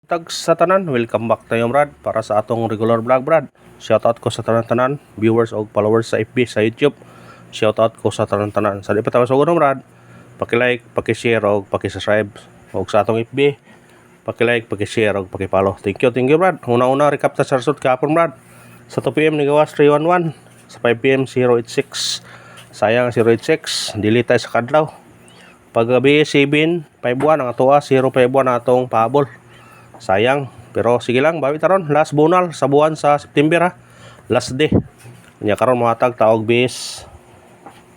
Tag sa tanan, welcome back tayo brad para sa atong regular vlog brad. Shoutout ko sa tanan-tanan, viewers o followers sa FB sa YouTube. Shoutout ko sa tanan-tanan. Sa di pa tayo sugon brad, paki-like, paki-share o paki-subscribe og sa atong FB. Paki-like, paki-share o paki-follow. Thank you brad. Una-una recap ta sa result kahapon brad. Sa 2 PM ni gawas 311, sa 5 PM 086. Sayang 086, dili tayo sa kadlaw. Paggabi 751 ang atoa 051 atong pahabol. Sayang, pero sige lang, bawi taron. Last bonal sa buwan sa September ha. Last day. Nya karon mohatag taog bis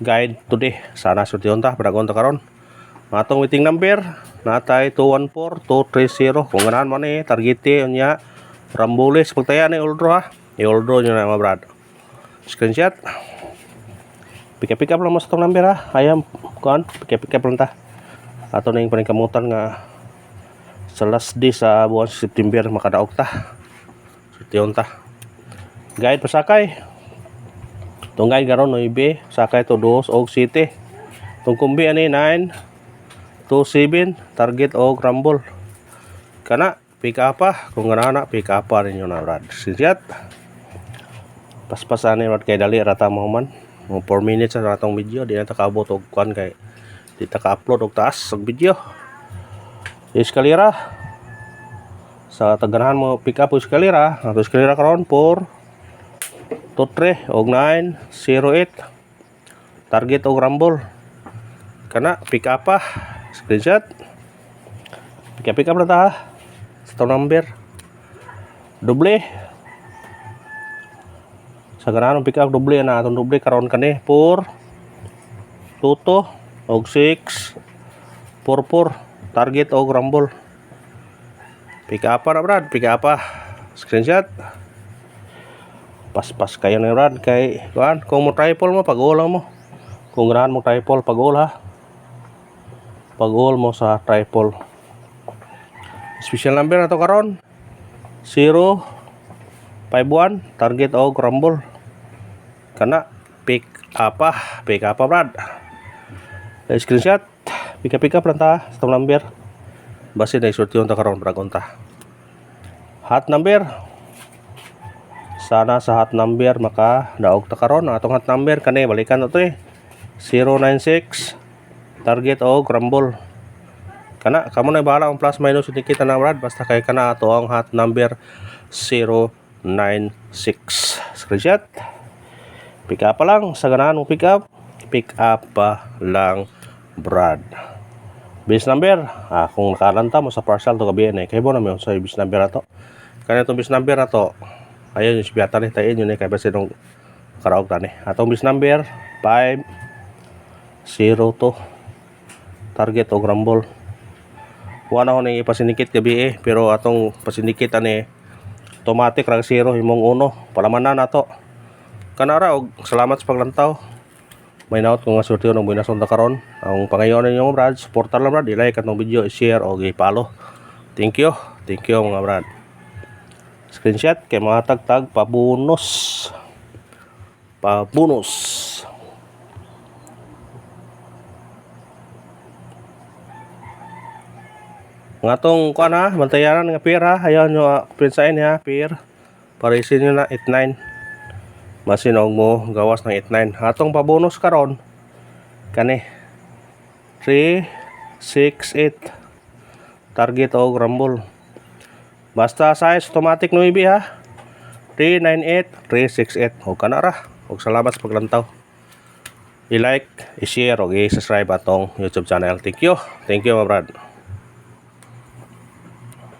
guide today. Sana surtiyon ta padagon ta karon. Matong waiting number natay 214 230. Kung ganahan man ni targete nya Rambules pagtaya ni Oldro ha. I-Oldro nyo na mga brad. Screenshot. Pick up lang mo sa tong number ha. Ayam kuan, pick up lang ta. Ato na yung paningkamutan nga sa last day sa buwan sa September makadaog ta. Sutiyon ta. Guide pasakay. Tong guide karon 9, sakay to 2 og 7. Tong kumbi ani 9 to 7 target og rumble. Kana pick up pa kung ganahan pick up pa ninyo na brad. Screenshot. Paspasan ni brad kay dali rata mo man. 4 minutes sa atong video di na ta kaabot og kuan kay di ta ka-upload og taas og video. Eskalera sa taganahan mo pick up eskalera ato eskalera karon 4 to 3 og 908 target og rumble kana pick up pa screenshot pick up na ta sa to number doble sa ganahan pick up doble na atong doble karon kani 4 2 og 6 4 target og rumble. Pick up na brad, pick up pa. Screenshot. Pas kayo na brad kay kuan kung mo triple mo pag-all mo. Kung ganahan mo triple pag-all ha. Pag-all mo sa triple. Special number na to karon 051 target og rumble. Kana pick up pa brad. Screenshot. Pick up lang ta sa itong number. Base na isortiyon ta karon para konta. Hot number. Sana sa hot number maka daog ta karon. Atong hot number kani balikan na to 096 target og rumble. Kana kamo na bahala ang plus minus kita na brad basta kay kana ato ang hot number 096. Screenshot. Pick up pa lang sa ganahan mo pick up pa lang brad. Base number kung nakalanta mo sa parcel to gabi na kay bo na mo sa base number ato kanina itong base number ato ayun yung sibiyata ni tayo yun kay base nung karaog tani atong base number 502 target og rumble wala ko na ipasinikit gabi pero atong pasinikit ani automatic rag 0 himong 1 palamanan nato kanara og salamat sa paglantaw. May naot kung nga surtiyo ng binason ta karon. Ang pangayon ninyo mga brad, supportar lang brad, i-like atong video, i-share o i-follow. Thank you mga brad. Screenshot kay mga tagtag pabonus. Nga tong kuan ha, bantayaran nga pair ha, ayaw nyo prinsain ha, pair. Para isin nyo na 89. Masinog mo gawas ng 89. Atong pabonus karon kani 368 target og rumble. Basta size automatic 9 ha. 398 368 og kanara. Og salamat sa paglantaw. I-like, i-share og i-subscribe atong YouTube channel. Thank you mga brad.